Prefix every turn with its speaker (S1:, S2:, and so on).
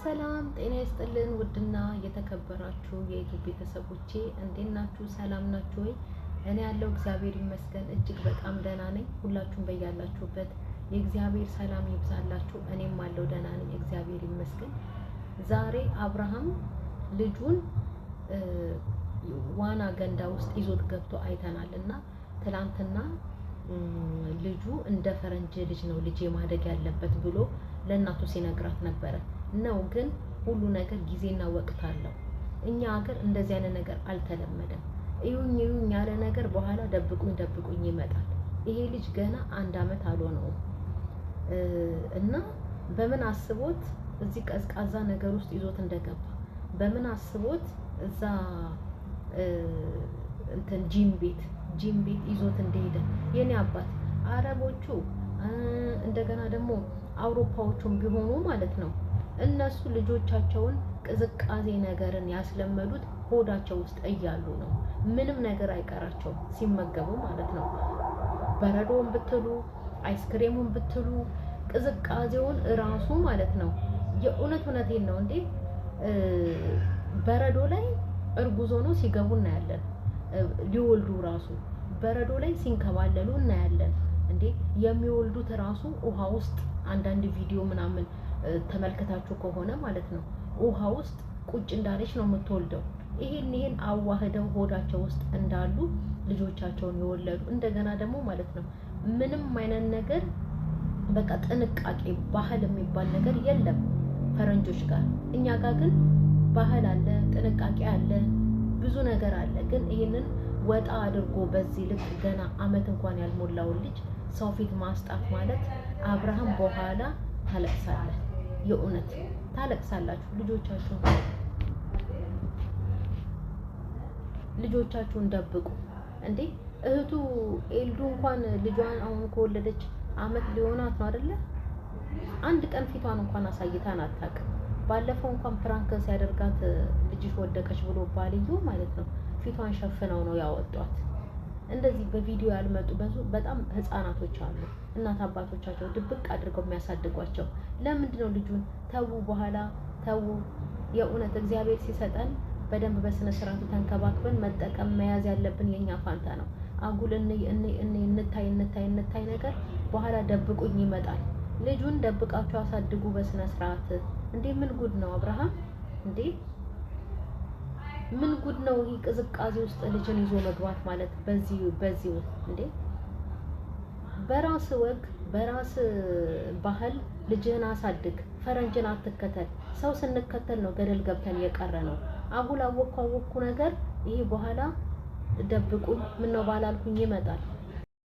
S1: ሰላም ጤና ይስጥልን ውድና የተከበራችሁ የዩቲዩብ ቤተሰቦቼ እንዴት ናችሁ? ሰላም ናችሁ ወይ? እኔ ያለው እግዚአብሔር ይመስገን እጅግ በጣም ደህና ነኝ። ሁላችሁም በያላችሁበት የእግዚአብሔር ሰላም ይብዛላችሁ። እኔም አለው ደህና ነኝ እግዚአብሔር ይመስገን። ዛሬ አብርሃም ልጁን ዋና ገንዳ ውስጥ ይዞት ገብቶ አይተናልና ትላንትና ልጁ እንደ ፈረንጅ ልጅ ነው ልጅ ማደግ ያለበት ብሎ ለእናቱ ሲነግራት ነበረ ነው። ግን ሁሉ ነገር ጊዜና ወቅት አለው። እኛ ሀገር እንደዚህ አይነት ነገር አልተለመደም። እዩኝ ያለ ነገር በኋላ ደብቁኝ ይመጣል። ይሄ ልጅ ገና 1 አመት አልሆነውም እና በምን አስቦት እዚህ ቀዝቃዛ ነገር ውስጥ ይዞት እንደገባ በምን አስቦት እዛ እንትን ጂም ቤት ይዞት እንደሄደ የኔ አባት አረቦቹ እንደገና ደግሞ አውሮፓዎቹም ቢሆኑ ማለት ነው እነሱ ልጆቻቸውን ቅዝቃዜ ነገርን ያስለመዱት ሆዳቸው ውስጥ እያሉ ነው። ምንም ነገር አይቀራቸው ሲመገቡ ማለት ነው። በረዶውን ብትሉ አይስክሬሙን ብትሉ ቅዝቃዜውን እራሱ ማለት ነው። የእውነቴን ነው እንዴ በረዶ ላይ እርጉዞ ነው ሲገቡ እናያለን። ሊወልዱ ራሱ በረዶ ላይ ሲንከባለሉ እናያለን። እንዴ የሚወልዱት ራሱ ውሃ ውስጥ አንዳንድ ቪዲዮ ምናምን ተመልከታችሁ ከሆነ ማለት ነው ውሃ ውስጥ ቁጭ እንዳለች ነው የምትወልደው። ይሄን አዋህደው ሆዳቸው ውስጥ እንዳሉ ልጆቻቸውን የወለዱ እንደገና ደግሞ ማለት ነው ምንም አይነት ነገር በቃ ጥንቃቄ ባህል የሚባል ነገር የለም ፈረንጆች ጋር። እኛ ጋር ግን ባህል አለ፣ ጥንቃቄ አለ፣ ብዙ ነገር አለ። ግን ይሄንን ወጣ አድርጎ በዚህ ልክ ገና አመት እንኳን ያልሞላውን ልጅ ሰው ፊት ማስጣት ማለት አብርሃም በኋላ ታለቅሳለህ። የእውነት ታለቅሳላችሁ። ልጆቻችሁን ደብቁ እንዴ። እህቱ ኤልዱ እንኳን ልጇን አሁን ከወለደች አመት ሊሆናት ነው አይደለ? አንድ ቀን ፊቷን እንኳን አሳይታን አታውቅም። ባለፈው እንኳን ፍራንክ ሲያደርጋት ልጅሽ ወደቀች ብሎ ባልየው ማለት ነው ፊቷን ሸፍነው ነው ያወጧት። እንደዚህ በቪዲዮ ያልመጡ በጣም ህፃናቶች አሉ። እናት አባቶቻቸው ድብቅ አድርገው የሚያሳድጓቸው። ለምንድን ነው ልጁን ተው፣ በኋላ ተው። የእውነት እግዚአብሔር ሲሰጠን በደንብ በስነ ስርዓቱ ተንከባክበን መጠቀም መያዝ ያለብን የኛ ፋንታ ነው። አጉል እንታይ ነገር በኋላ ደብቁኝ ይመጣል። ልጁን ደብቃችሁ አሳድጉ በስነ ስርዓት። እንዴ ምን ጉድ ነው አብርሃም? እንዴ ምን ጉድ ነው ይሄ ቅዝቃዜ ውስጥ ልጅን ይዞ መግባት ማለት በዚህ እንዴ በራስ ወግ በራስ ባህል ልጅህን አሳድግ። ፈረንጅን አትከተል። ሰው ስንከተል ነው ገደል ገብተን የቀረ ነው። አጉል አወኩ ነገር ይሄ በኋላ ደብቁኝ ምን ነው ባላልኩኝ ይመጣል።